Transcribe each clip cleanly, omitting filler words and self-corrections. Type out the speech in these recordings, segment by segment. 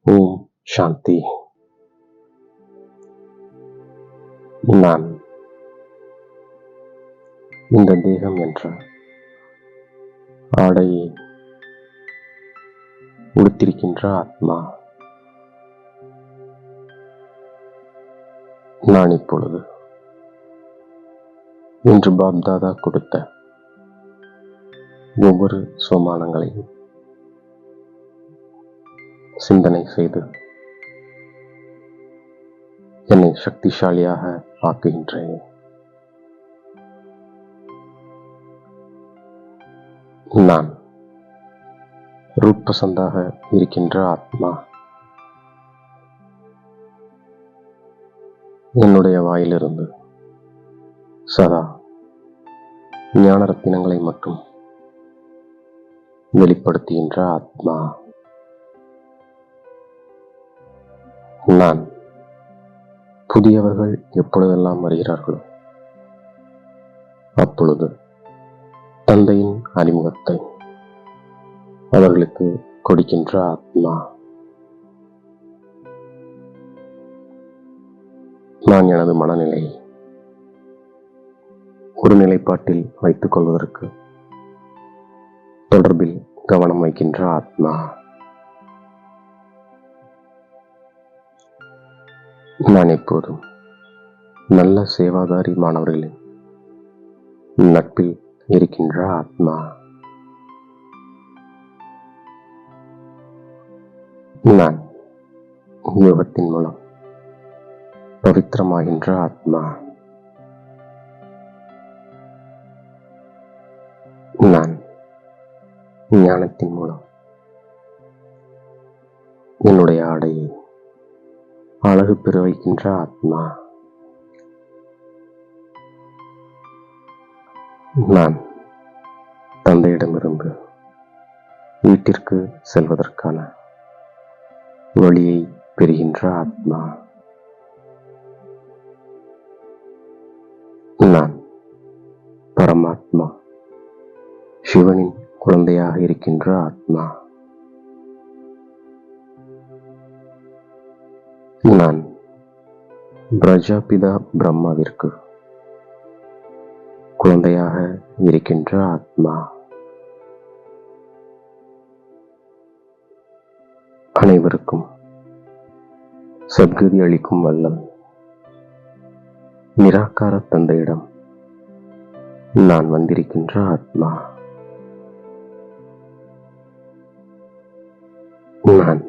ஓம் சாந்தி. நான் இந்த தேகம் என்ற ஆடையை உடுத்திருக்கின்ற ஆத்மா. நான் இப்பொழுது இன்று பாப்தாதா கொடுத்த ஒவ்வொரு சோமானங்களையும் சிந்தனை செய்து என்னை சக்திசாலியாக ஆக்குகின்றேன். நான் ரூட்பசந்தாக இருக்கின்ற ஆத்மா. என்னுடைய வாயிலிருந்து சதா ஞான ரத்தினங்களை மட்டும் வெளிப்படுத்துகின்ற ஆத்மா. நான் புதியவர்கள் எப்பொழுதெல்லாம் வருகிறார்களோ அப்பொழுது தந்தையின் அறிமுகத்தை அவர்களுக்கு கொடுக்கின்ற ஆத்மா. நான் எனது மனநிலையை ஒரு நிலைப்பாட்டில் வைத்துக் கொள்வதற்கு தொடர்பில் கவனம் வைக்கின்ற ஆத்மா. நான் எப்போதும் நல்ல சேவாதாரி மாணவர்களின் நட்பில் இருக்கின்ற ஆத்மா. நான் யோகத்தின் மூலம் பவித்திரமாகின்ற ஆத்மா. நான் ஞானத்தின் மூலம் என்னுடைய ஆடையை அழகு பெற வைக்கின்ற ஆத்மா. நான் தந்தையிடமிருந்து வீட்டிற்கு செல்வதற்கான வழியை பெறுகின்ற ஆத்மா. நான் பரமாத்மா சிவனின் குழந்தையாக இருக்கின்ற ஆத்மா. நான் பிரஜாபிதா பிரம்மாவிற்கு குழந்தையாக இருக்கின்ற ஆத்மா. அனைவருக்கும் சத்கதி அளிக்கும் வல்லல் நிராகார தந்தையிடம் நான் வந்திருக்கின்ற ஆத்மா. நான்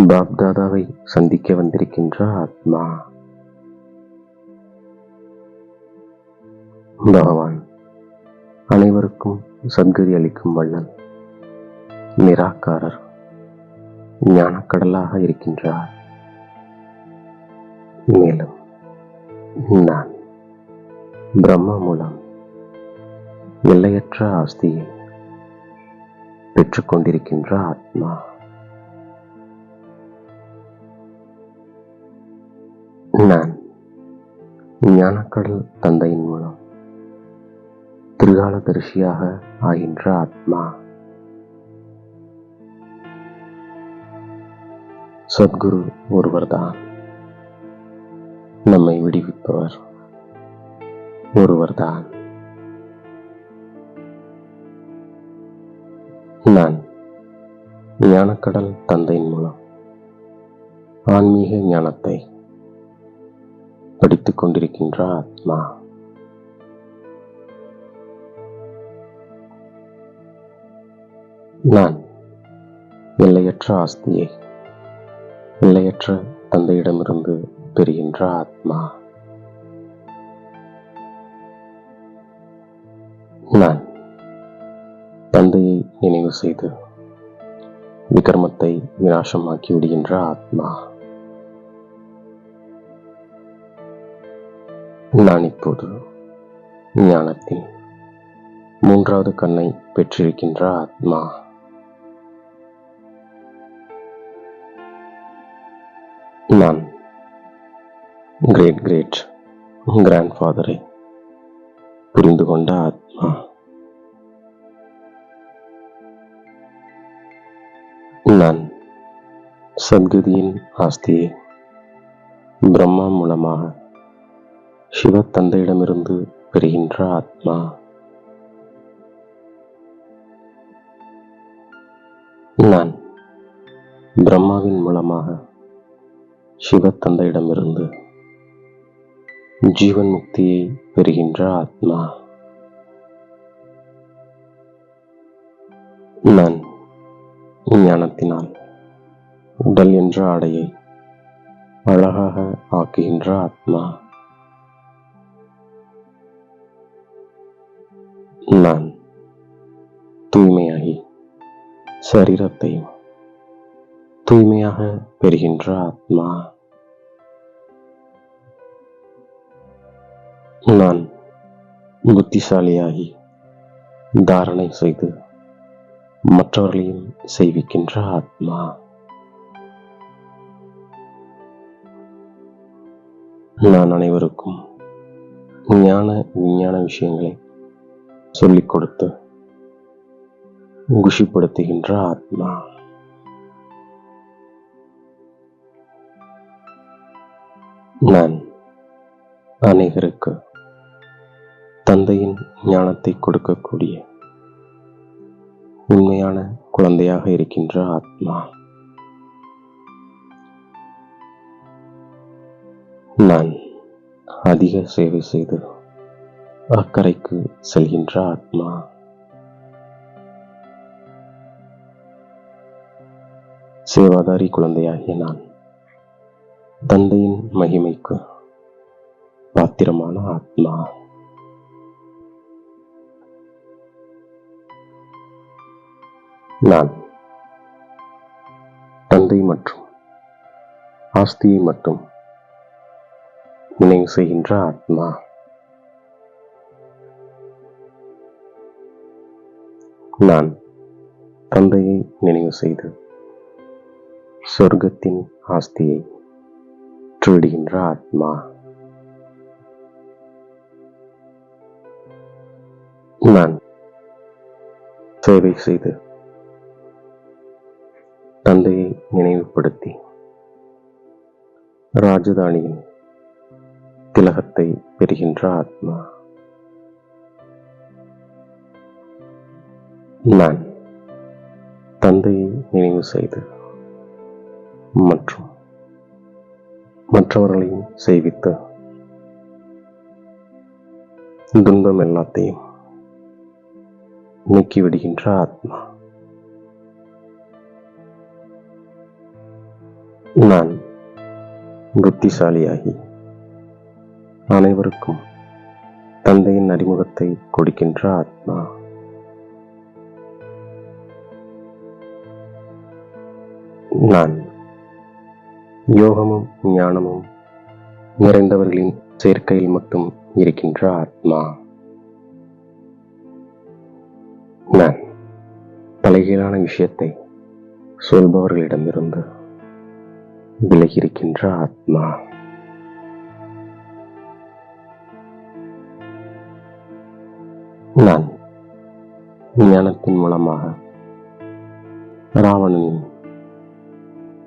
பாப்தாதாவை சந்திக்க வந்திருக்கின்ற ஆத்மா. பகவான் அனைவருக்கும் சத்கதி அளிக்கும் வல்லல் நிராகாரர் ஞானக்கடலாக இருக்கின்றார். மேலும் நான் பிரம்மா மூலம் எல்லையற்ற ஆஸ்தியை பெற்றுக்கொண்டிருக்கின்ற ஆத்மா. நான் ஞானக்கடல் தந்தையின் மூலம் திரிகாலதரிசியாக ஆகின்ற ஆத்மா. சத்குரு ஒருவர்தான். நம்மை விடுவிப்பவர் ஒருவர்தான். நான் ஞானக்கடல் தந்தையின் மூலம் ஆன்மீக ஞானத்தை படித்துக் கொண்டிருக்கின்ற ஆத்மா. நான் எல்லையற்ற ஆஸ்தியை எல்லையற்ற தந்தையிடமிருந்து பெறுகின்ற ஆத்மா. நான் தந்தையை நினைவு செய்து விகர்மத்தை விநாசமாக்கி விடுகின்ற ஆத்மா. நான் இப்போது ஞானத்தின் மூன்றாவது கண்ணை பெற்றிருக்கின்ற ஆத்மா. நான் கிரேட் கிராண்ட்ஃபாதரை புரிந்து கொண்ட ஆத்மா. நான் சத்கதியின் ஆஸ்தியை பிரம்மா மூலமாக சிவ தந்தையிடமிருந்து பெறுகின்ற ஆத்மா. நான் பிரம்மாவின் மூலமாக சிவ தந்தையிடமிருந்து ஜீவன் முக்தியை பெறுகின்ற ஆத்மா. நான் ஞானத்தினால் உடல் என்ற ஆடையை அழகாக ஆக்குகின்ற ஆத்மா. நான் தூய்மையாகி சரீரத்தை தூய்மையாக பெறுகின்ற ஆத்மா. நான் புத்திசாலியாகி தாரணை செய்து மற்றவர்களையும் செய்விக்கின்ற ஆத்மா. நான் அனைவருக்கும் ஞான விஞ்ஞான விஷயங்களை சொல்லிக் கொடுத்து குஷிப்படுத்துகின்ற ஆத்மா. நான் அநேகருக்கு தந்தையின் ஞானத்தை கொடுக்கக்கூடிய உண்மையான குழந்தையாக இருக்கின்ற ஆத்மா. நான் அதிக சேவை செய்து அக்கறைக்கு செல்கின்ற ஆத்மா. சேவாதாரி குழந்தையாகிய நான் தந்தையின் மகிமைக்கு பாத்திரமான ஆத்மா. நான் தந்தை மற்றும் ஆஸ்தியை மட்டும் நினைவு செய்கின்ற ஆத்மா. நான் தந்தையை நினைவு செய்து சொர்க்கத்தின் ஆஸ்தியை திருடுகின்ற ஆத்மா. நான் சேவை செய்து தந்தையை நினைவுபடுத்தி ராஜதானியின் திலகத்தை பெறுகின்ற ஆத்மா. நான் தந்தையை நினைவு செய்து மற்றும் மற்றவர்களையும் செய்வித்து துன்பம் எல்லாத்தையும் நீக்கிவிடுகின்ற ஆத்மா. நான் புத்திசாலியாகி அனைவருக்கும் தந்தையின் அறிமுகத்தை கொடுக்கின்ற ஆத்மா. நான் யோகமும் ஞானமும் நிறைந்தவர்களின் சேர்க்கையில் மட்டும் இருக்கின்ற ஆத்மா. நான் தலைகீழான விஷயத்தை சொல்பவர்களிடமிருந்து விலகியிருக்கின்ற ஆத்மா. நான் ஞானத்தின் மூலமாக ராவணனின்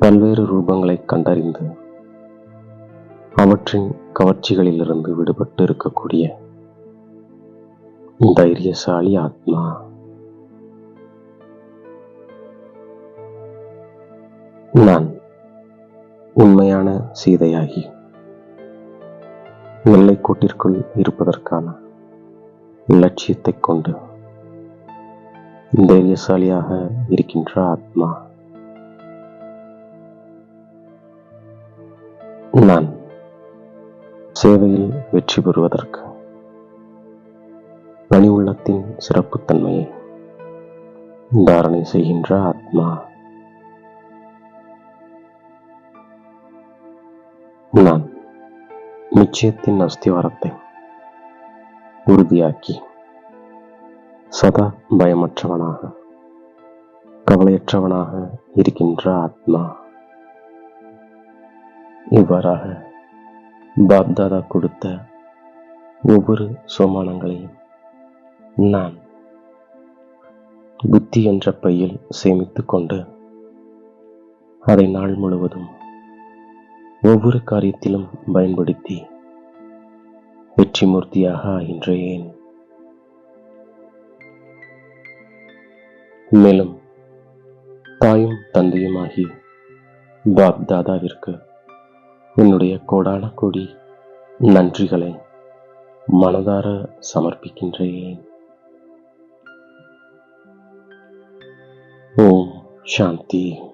பல்வேறு ரூபங்களை கண்டறிந்து அவற்றின் கவர்ச்சிகளிலிருந்து விடுபட்டு இருக்கக்கூடிய தைரியசாலி ஆத்மா. நான் உண்மையான சீதையாகி எல்லைக்கோட்டிற்குள் இருப்பதற்கான லட்சியத்தை கொண்டு தைரியசாலியாக இருக்கின்ற ஆத்மா. நான் சேவையில் வெற்றி பெறுவதற்கு பணி உள்ளத்தின் சிறப்புத்தன்மையை தாரணை செய்கின்ற ஆத்மா. நான் நிச்சயத்தின் அஸ்திவாரத்தை உறுதியாக்கி சதா பயமற்றவனாக கவலையற்றவனாக இருக்கின்ற ஆத்மா. இவ்வாறாக பாப்தாதா கொடுத்த ஒவ்வொரு சோமானங்களையும் நான் புத்தி என்ற பையில் சேமித்துக் கொண்டு அதை நாள் முழுவதும் ஒவ்வொரு காரியத்திலும் பயன்படுத்தி வெற்றி மூர்த்தியாக ஆகின்றேன். மேலும் தாயும் தந்தையுமாகி பாப் தாதாவிற்கு என்னுடைய கோடான கோடி நன்றிகளை மனதார சமர்ப்பிக்கின்றேன். ஓம் சாந்தி.